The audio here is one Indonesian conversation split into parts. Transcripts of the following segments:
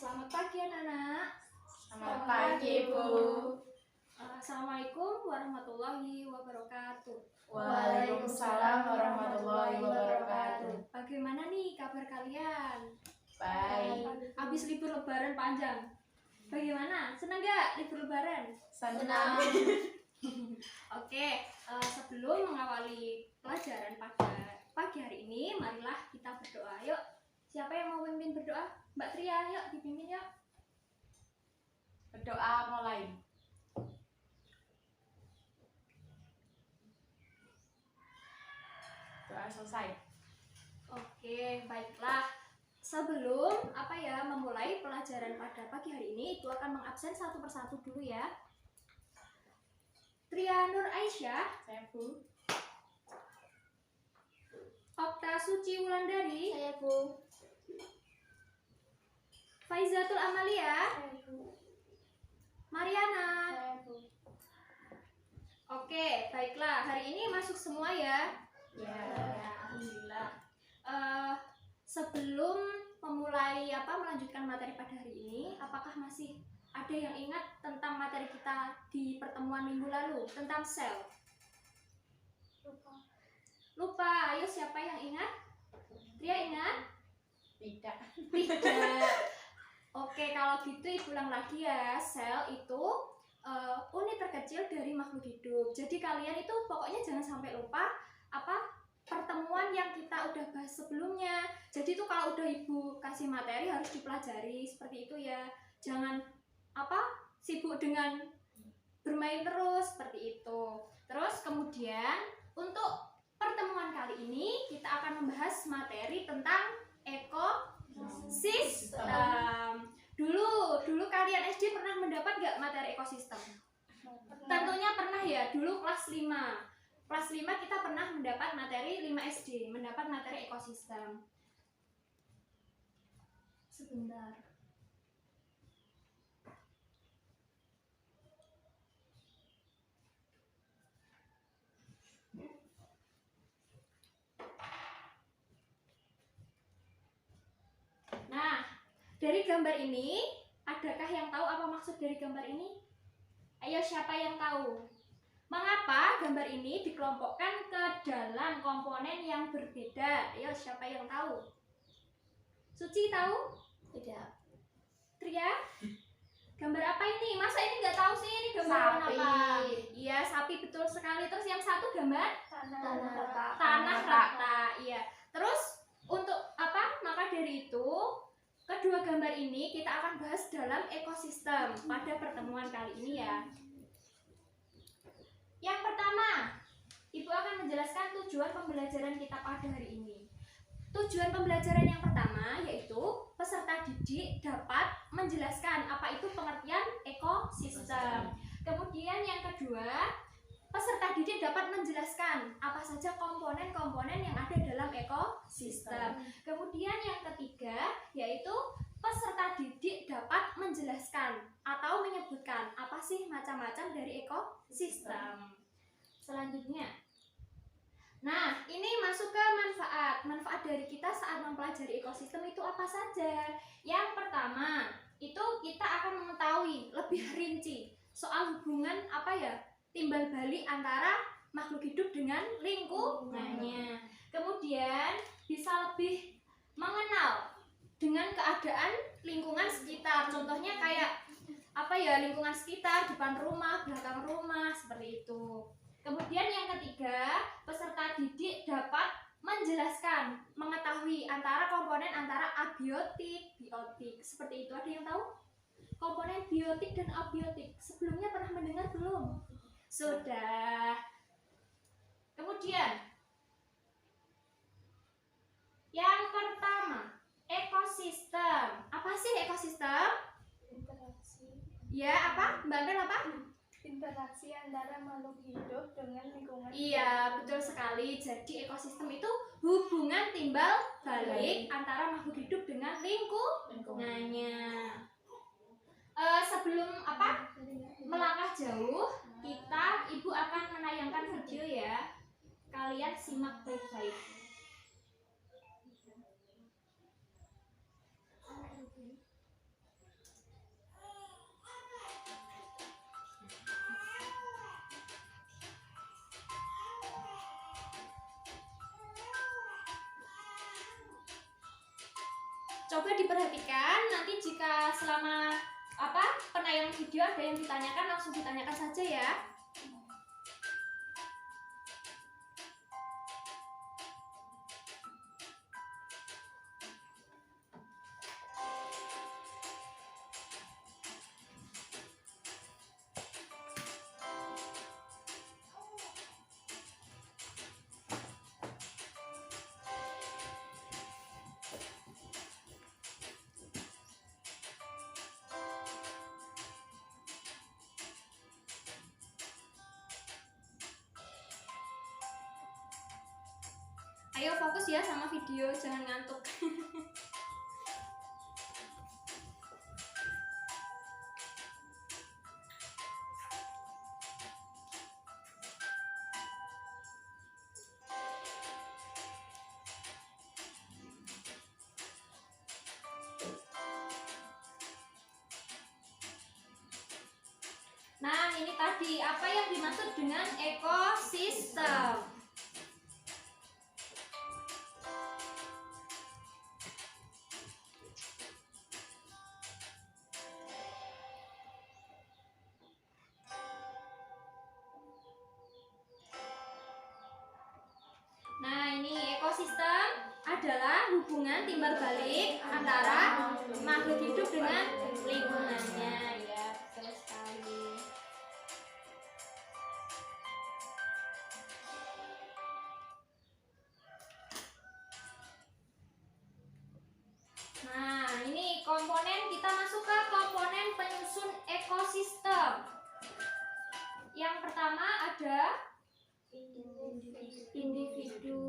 Selamat pagi anak-anak. Selamat pagi Ibu. Assalamualaikum warahmatullahi wabarakatuh. Waalaikumsalam warahmatullahi wabarakatuh. Bagaimana nih kabar kalian? Baik. Habis libur lebaran panjang. Bagaimana? Senang gak libur lebaran? Senang. Oke, sebelum mengawali pelajaran pada pagi hari ini, marilah kita berdoa. Yuk, siapa yang mau memimpin berdoa? Mbak Tria, yuk dipimpin yuk. Berdoa mulai. Doa selesai. Oke, baiklah. Sebelum memulai pelajaran pada pagi hari ini, itu akan mengabsen satu persatu dulu ya. Tria Nur Aisyah, Saya Bu. Okta Suci Wulandari, Saya Bu. Faizatul Amalia, Saya Bu. Mariana. Saya Bu. Oke, baiklah. Hari ini masuk semua ya. Ya. Alhamdulillah. Sebelum melanjutkan materi pada hari ini, apakah masih ada yang ingat tentang materi kita di pertemuan minggu lalu tentang sel? Lupa. Ayo, siapa yang ingat? Tria ingat? Tidak. Tidak. Oke, kalau gitu Ibu ulang lagi ya. Sel itu unit terkecil dari makhluk hidup. Jadi kalian itu pokoknya jangan sampai lupa pertemuan yang kita udah bahas sebelumnya. Jadi itu kalau udah Ibu kasih materi harus dipelajari seperti itu ya. Jangan sibuk dengan bermain terus seperti itu. Terus kemudian untuk pertemuan kali ini kita akan membahas materi tentang ekosistem. Dulu kalian SD pernah mendapat nggak materi ekosistem? Tentunya pernah ya. Dulu kelas 5. Kelas 5 kita pernah mendapat materi 5 SD, mendapat materi ekosistem. Sebentar. Nah, dari gambar ini, adakah yang tahu apa maksud dari gambar ini? Ayo, siapa yang tahu? Mengapa gambar ini dikelompokkan ke dalam komponen yang berbeda? Ayo, siapa yang tahu? Suci tahu? Tidak. Tria? Gambar apa ini? Masa ini nggak tahu sih ini gambar Sapi. apa? Iya, sapi betul sekali. Terus yang satu gambar? Tanah rata. rata. Iya. Terus untuk apa? Maka dari itu kedua gambar ini kita akan bahas dalam ekosistem pada pertemuan kali ini ya. Yang pertama, Ibu akan menjelaskan tujuan pembelajaran kita pada hari ini. Tujuan pembelajaran yang pertama yaitu peserta didik dapat menjelaskan apa itu pengertian ekosistem. Kemudian yang kedua, peserta didik dapat menjelaskan apa saja komponen-komponen yang ada dalam ekosistem. Kemudian yang ketiga yaitu peserta didik dapat menjelaskan atau menyebutkan apa sih macam-macam dari ekosistem. Selanjutnya, nah ini masuk ke manfaat. Manfaat dari kita saat mempelajari ekosistem itu apa saja? Yang pertama, itu kita akan mengetahui lebih rinci soal hubungan timbal balik antara makhluk hidup dengan lingkungannya. Kemudian bisa lebih mengenal dengan keadaan lingkungan sekitar. Contohnya kayak lingkungan sekitar, depan rumah, belakang rumah, seperti itu. Kemudian yang ketiga, peserta didik dapat menjelaskan, mengetahui komponen antara abiotik, biotik. Seperti itu. Ada yang tahu? Komponen biotik dan abiotik. Sebelumnya pernah mendengar belum? Sudah. Kemudian yang pertama, ekosistem. Apa sih ekosistem? Interaksi. Ya, Mbak Mel apa? Interaksi antara makhluk hidup dengan lingkungan. Iya, betul sekali. Jadi ekosistem itu hubungan timbal balik antara makhluk hidup dengan lingkungannya. Sebelum melangkah jauh, Ibu akan menayangkan video ya. Kalian simak baik-baik. coba diperhatikan, nanti jika selama penayangan video ada yang ditanyakan, langsung ditanyakan saja ya. Ayo fokus ya sama video, jangan ngantuk. Nah, ini tadi apa yang dimaksud dengan ekosistem. Nah, ini ekosistem adalah hubungan timbal balik antara makhluk hidup dengan lingkungannya, ya, betul sekali. Nah, ini komponen, kita masuk ke komponen penyusun ekosistem. Yang pertama ada individu.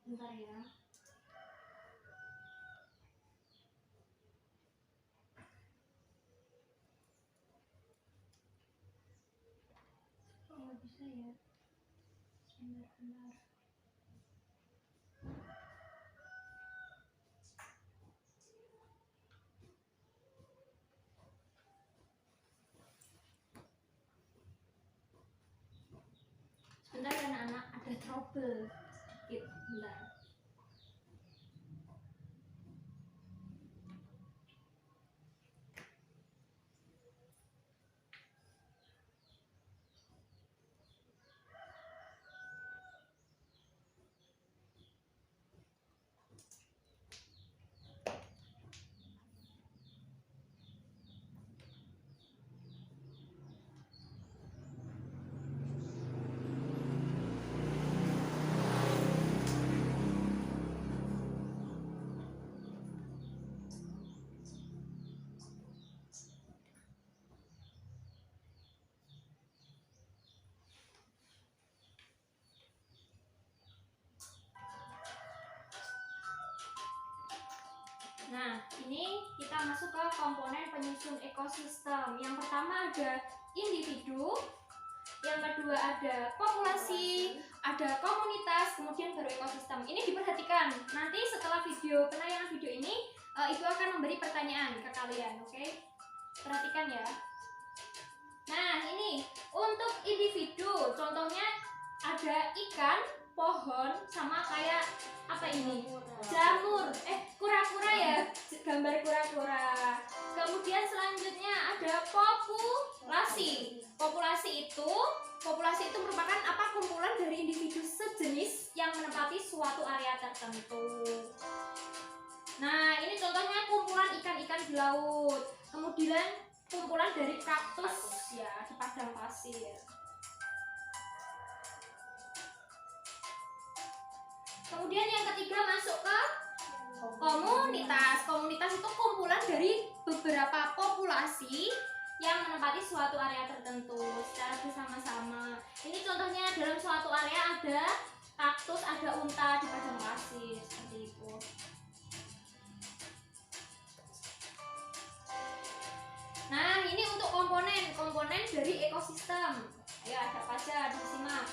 Bentar ya. Oh, nggak bisa ya. Bentar. Sebentar ya anak-anak, ada trouble. Bentar. Nah, ini kita masuk ke komponen penyusun ekosistem. Yang pertama ada individu, yang kedua ada populasi, ada komunitas, kemudian baru ekosistem. Ini diperhatikan. Nanti setelah penayangan video ini, Ibu akan memberi pertanyaan ke kalian, oke? Perhatikan ya. Nah, ini untuk individu, contohnya ada ikan, pohon, sama kayak apa ini? Jamur, kura-kura ya, gambar kura-kura. Kemudian selanjutnya ada populasi. Populasi itu merupakan kumpulan dari individu sejenis yang menempati suatu area tertentu. Nah, ini contohnya kumpulan ikan-ikan di laut. Kemudian kumpulan dari kaktus ya di padang pasir. Kemudian yang ketiga masuk ke komunitas. Komunitas itu kumpulan dari beberapa populasi yang menempati suatu area tertentu secara bersama-sama. Ini contohnya dalam suatu area ada kaktus, ada unta di padang pasir, seperti itu. Nah, ini untuk komponen dari ekosistem. Ayo, ada apa aja? Disimak.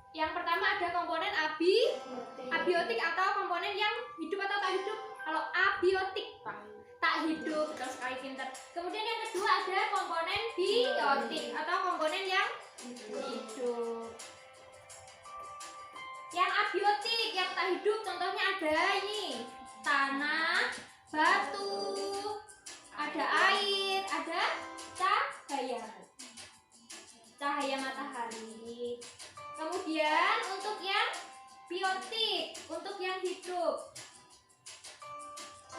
Yang pertama ada komponen abiotik atau komponen yang hidup atau tak hidup. Kalau abiotik, tak hidup. Betul sekali, pinter. Kemudian yang kedua ada komponen biotik atau komponen yang hidup. Yang abiotik, yang tak hidup, contohnya ada ini tanah, batu, ada air, ada cahaya matahari. Kemudian untuk yang biotik, untuk yang hidup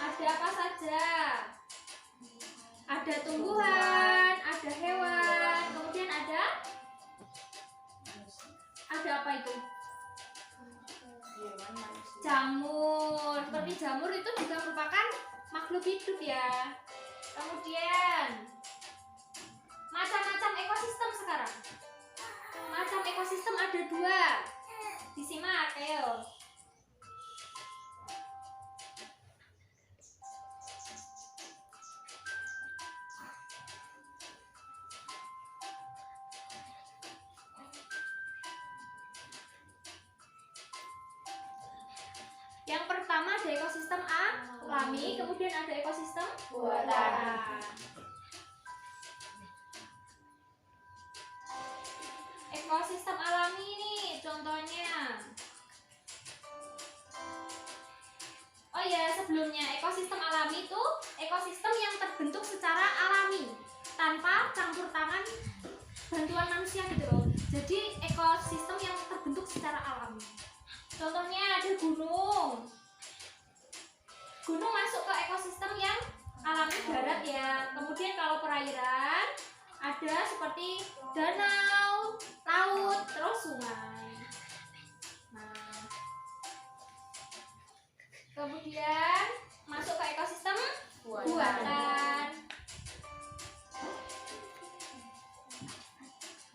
ada apa saja? Ada tumbuhan, ada hewan, kemudian ada apa itu? Hewan, manusia. Jamur. Seperti jamur itu juga merupakan makhluk hidup ya. Kemudian macam-macam ekosistem sekarang. Macam ekosistem ada 2. Disimak, ayo. Yang pertama ada ekosistem alami, kemudian ada ekosistem Buatan. Ekosistem alami ini contohnya. Oh ya, sebelumnya ekosistem alami itu ekosistem yang terbentuk secara alami tanpa campur tangan bantuan manusia gitu loh. Jadi ekosistem yang terbentuk secara alami. Contohnya ada gunung. Gunung masuk ke ekosistem yang alami darat ya. Kemudian kalau perairan ada seperti danau, laut, terus sungai. Nah, kemudian masuk ke ekosistem buatan.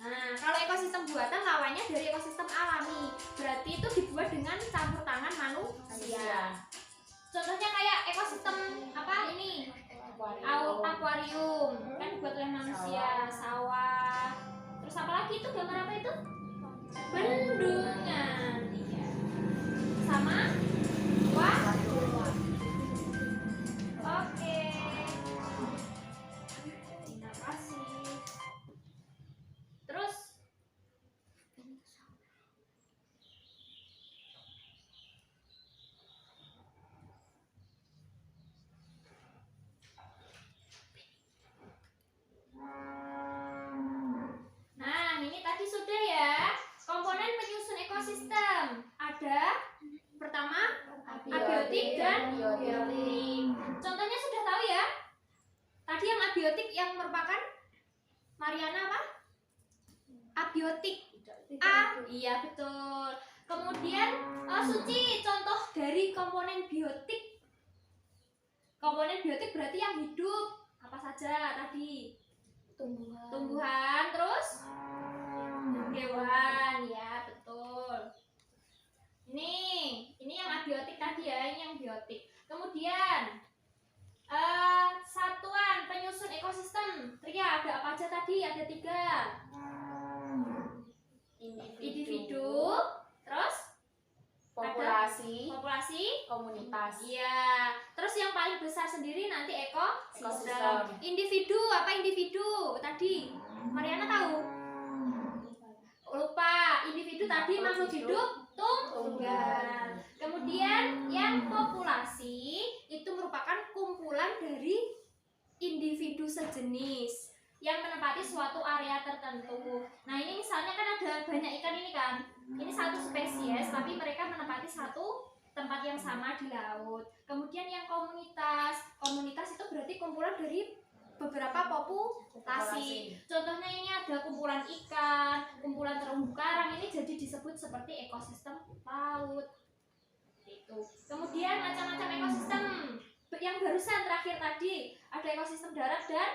Nah, kalau ekosistem buatan lawannya dari ekosistem alami. Berarti itu dibuat dengan campur tangan manusia. Contohnya kayak ekosistem apa ini? Akuarium kan dibuat oleh manusia, sawah. Terus apa lagi itu, gambar apa itu? Bendungan. Iya. Sama Oke. Terima kasih. Terus nah, ini tadi sudah ya. Komponen penyusun ekosistem. Ada pertama abiotik dan biotik. Contohnya sudah tahu ya. Tadi yang abiotik yang merupakan Mariana apa? Abiotik. Iya betul. Kemudian Suci, contoh dari komponen biotik. Komponen biotik berarti yang hidup. Apa saja tadi? Tumbuhan, terus hewan, ya betul. Ini yang abiotik tadi ya, ini yang biotik. Kemudian satuan penyusun ekosistem. Tria, ada apa aja tadi? Ada 3. Individu, terus populasi, Komunitas. komunitas. Iya. Terus yang paling besar sendiri nanti ekosistem. Ekosistem. Individu, apa individu tadi? Mariana tahu? Lupa. Individu tadi makhluk hidup tunggal. Kemudian yang populasi itu merupakan kumpulan dari individu sejenis yang menempati suatu area tertentu. Nah, ini misalnya kan ada banyak ikan ini kan. Ini satu spesies tapi mereka menempati satu tempat yang sama di laut. Kemudian yang komunitas. Komunitas itu berarti kumpulan dari beberapa populasi. Contohnya ini ada kumpulan ikan, kumpulan terumbu karang, ini jadi disebut seperti ekosistem laut. Itu. Kemudian macam-macam ekosistem. Yang barusan terakhir tadi ada ekosistem darat dan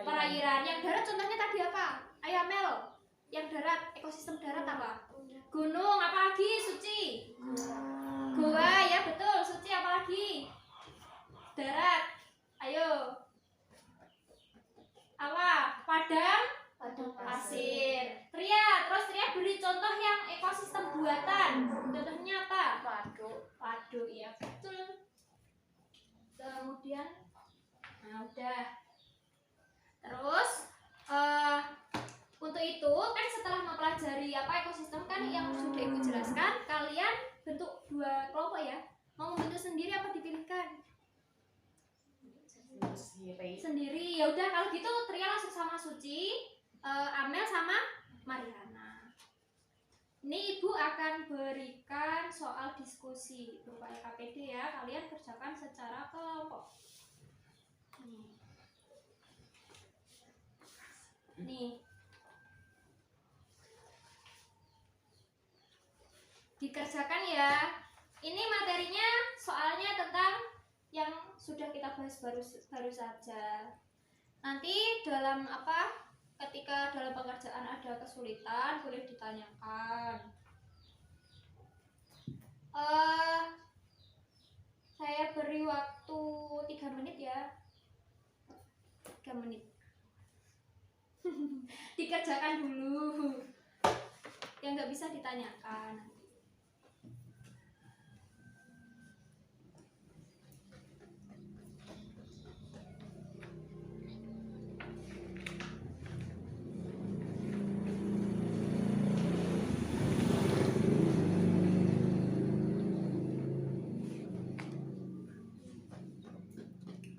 perairan. Yang darat contohnya tadi apa? Ayamel. Yang darat, ekosistem darat apa? Gunung, apa lagi? Suci. Goa, ya betul. Suci, apa lagi? Darat. Ayo. Apa? Padang pasir. Tria, terus Tria beri contoh yang ekosistem buatan. Contohnya apa? Waduk, ya betul. wadah. Terus untuk itu kan setelah mempelajari ekosistem kan yang sudah Ibu jelaskan, kalian bentuk 2 kelompok ya. Mau membentuk sendiri apa dipilihkan? Sendiri. Ya udah kalau gitu Tria langsung sama Suci, Amel sama Mariana. Ini Ibu akan berikan soal diskusi berupa LKPD ya. Kalian kerjakan secara kelompok. Nih. Dikerjakan ya. Ini materinya soalnya tentang yang sudah kita bahas baru saja. Nanti dalam ketika dalam pengerjaan ada kesulitan boleh ditanyakan. Saya beri waktu 3 menit ya. 3 menit. Dikerjakan dulu. Yang nggak bisa ditanyakan.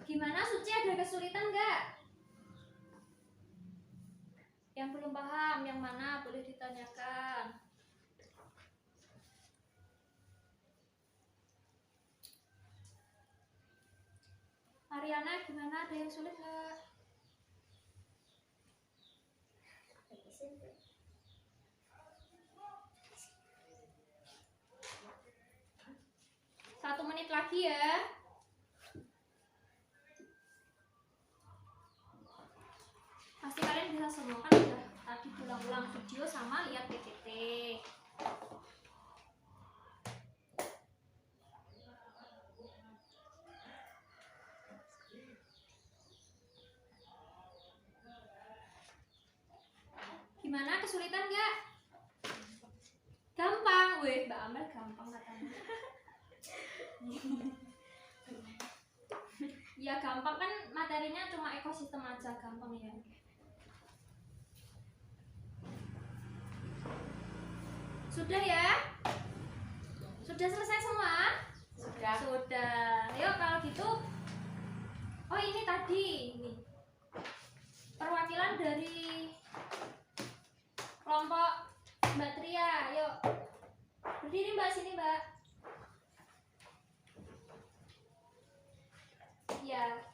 Gimana Suci, ada kesulitan nggak? Yang belum paham yang mana boleh ditanyakan. Mariana gimana, ada yang sulit nggak? Satu menit lagi ya. Pasti kalian bisa semua kan, udah tadi ulang-ulang video sama lihat PPT. Gimana, kesulitan nggak? Gampang, weh Mbak Amel gampang katanya. Ya gampang kan, materinya cuma ekosistem aja, gampang ya. Sudah ya? Sudah selesai semua? Sudah. Yuk kalau gitu. Oh ini tadi ini perwakilan dari kelompok Mbak Tria. Yuk berdiri Mbak, sini Mbak. Ya.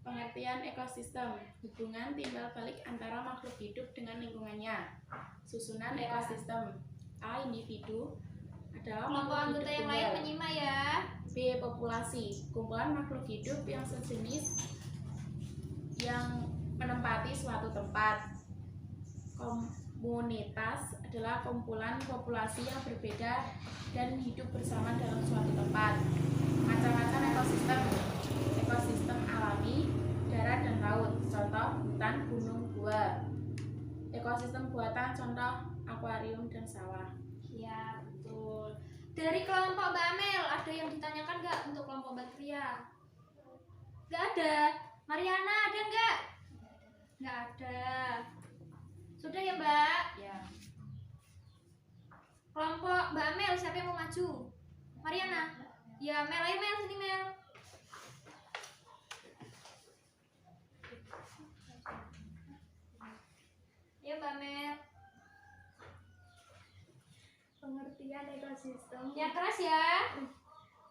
Pengertian ekosistem, hubungan timbal balik antara makhluk hidup dengan lingkungannya. Susunan ekosistem. A. Individu adalah Kelompok anggota yang lain tunggal. menyimak ya. B. Populasi, kumpulan makhluk hidup yang sejenis yang menempati suatu tempat. Komunitas adalah kumpulan populasi yang berbeda dan hidup bersama dalam suatu tempat. Macam-macam ekosistem. Ekosistem alami, darat dan laut, contoh hutan, gunung, gua. Ekosistem buatan, contoh akuarium dan sawah. Ya betul. Dari kelompok Mbak Amel ada yang ditanyakan nggak untuk kelompok Mbak Tria? Nggak ada. Mariana ada nggak? Nggak ada. Sudah ya Mbak? Ya. Kelompok Mbak Amel siapa yang mau maju? Mariana? Ya Mel, ayo Mel, sini Mel. Ya Mbak Mel. Pengertian ekosistem. Yang keras ya.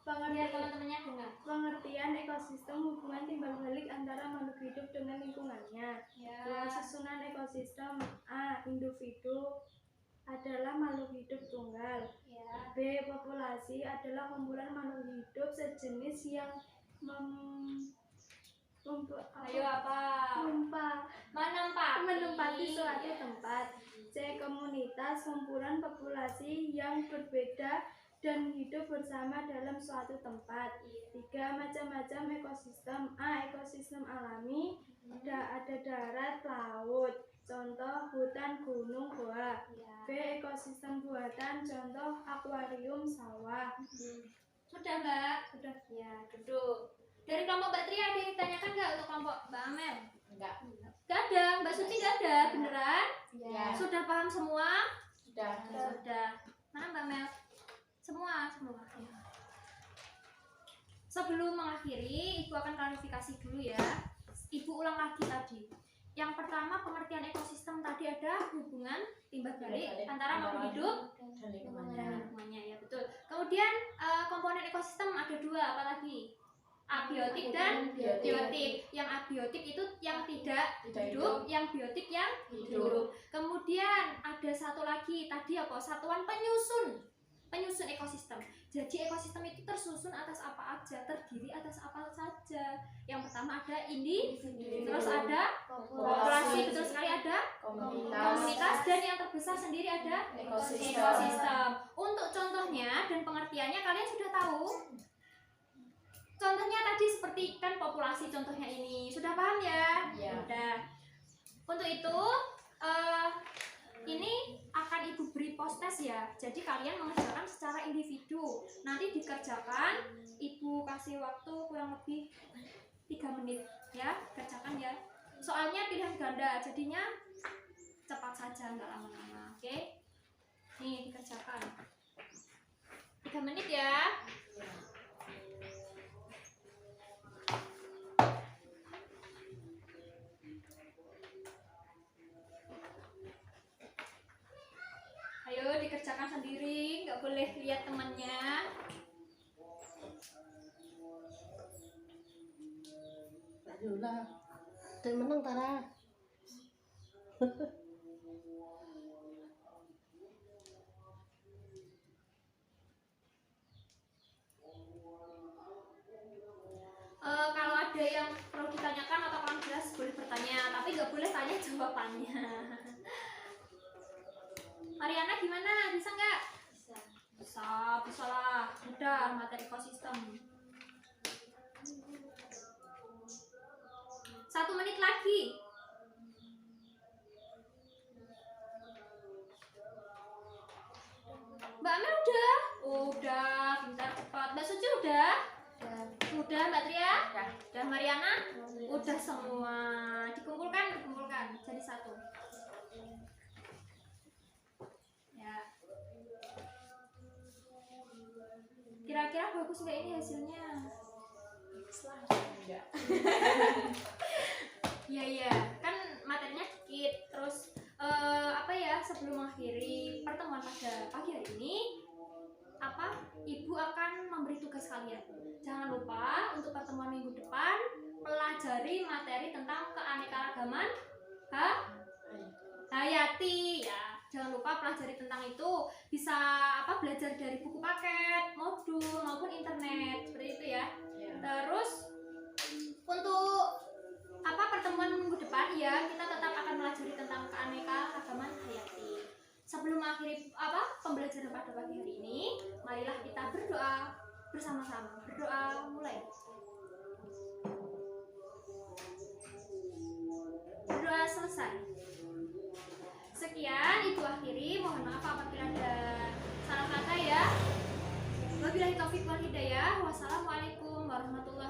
Biar Pengertian, teman-temannya dengar. pengertian ekosistem hubungan timbal balik antara makhluk hidup dengan lingkungannya. Ya. Susunan ekosistem. A. Individu adalah makhluk hidup tunggal. Ya. B. Populasi adalah kumpulan makhluk hidup sejenis yang Ayo apa? menempati suatu tempat. C. Komunitas, kumpulan populasi yang berbeda dan hidup bersama dalam suatu tempat. 3. Macam-macam ekosistem. A. Ekosistem alami, ada darat, laut, contoh hutan, gunung, goa. Ya. B. Ekosistem buatan, contoh akuarium, sawah. Sudah Mbak? Sudah. Ya, duduk. Dari kelompok Mbak Tria ada yang ditanyakan nggak untuk kelompok Mbak Amel? Enggak. Nggak ada, Mbak Suci nggak ada, beneran? Ya. Sudah paham semua? Sudah. Sudah. Mana Mbak Mel? Semua. Ya. Sebelum mengakhiri, Ibu akan klarifikasi dulu ya. Ibu ulang lagi tadi. Yang pertama, pengertian ekosistem tadi ada hubungan timbal balik antara makhluk hidup Dan dan lingkungannya. lingkungannya, ya betul. Kemudian komponen ekosistem ada dua, apa lagi? Abiotik dan biotik. Yang abiotik itu yang tidak hidup, yang biotik yang hidup. Kemudian ada satu lagi tadi apa? Satuan penyusun ekosistem. Jadi ekosistem itu tersusun atas apa aja, terdiri atas apa saja. Yang pertama ada individu, terus ada populasi, betul sekali, ada komunitas, dan yang terbesar sendiri ada ekosistem. Untuk contohnya dan pengertiannya kalian sudah tahu. Contohnya tadi seperti kan populasi, contohnya ini sudah paham ya? Ya. Udah. Untuk itu ini akan Ibu beri post test ya. Jadi kalian mengerjakan secara individu. Nanti dikerjakan, Ibu kasih waktu kurang lebih 3 menit ya, kerjakan ya. Soalnya pilihan ganda, jadinya cepat saja, nggak lama-lama. Oke? Nih dikerjakan. 3 menit ya. Ayo dikerjakan sendiri, nggak boleh lihat temannya. Ayolah, dan menang Tara. Kalau ada yang perlu ditanyakan atau kurang jelas boleh bertanya, tapi nggak boleh tanya jawabannya. Mariana gimana? Bisa nggak? Bisa lah. Mudah materi ekosistem. 1 menit lagi. Mbak Amel udah? Udah, pintar cepat. Mbak Suci udah? Udah, Mbak Tria? Udah, Mariana? Udah semua. Dikumpulkan jadi satu. Ya. Kira-kira bagus nggak ini hasilnya? Enggak. Iya, kan materinya dikit. Terus sebelum mengakhiri pertemuan pada pagi hari ini, Ibu akan memberi tugas kalian. Jangan lupa untuk pertemuan minggu depan pelajari materi tentang keanekaragaman hayati ya. Jangan lupa pelajari tentang itu. Bisa belajar dari buku paket, modul maupun internet seperti itu ya. Terus untuk pertemuan minggu depan ya, kita tetap akan pelajari tentang keanekaragaman hayati. Sebelum mengakhiri pembelajaran pada pagi hari ini, marilah kita berdoa bersama-sama. Berdoa mulai. Berdoa selesai. Sekian Ibu akhiri. Mohon maaf apabila ada salah kata ya. Wabillahi taufiq wal hidayah. Wassalamualaikum warahmatullahi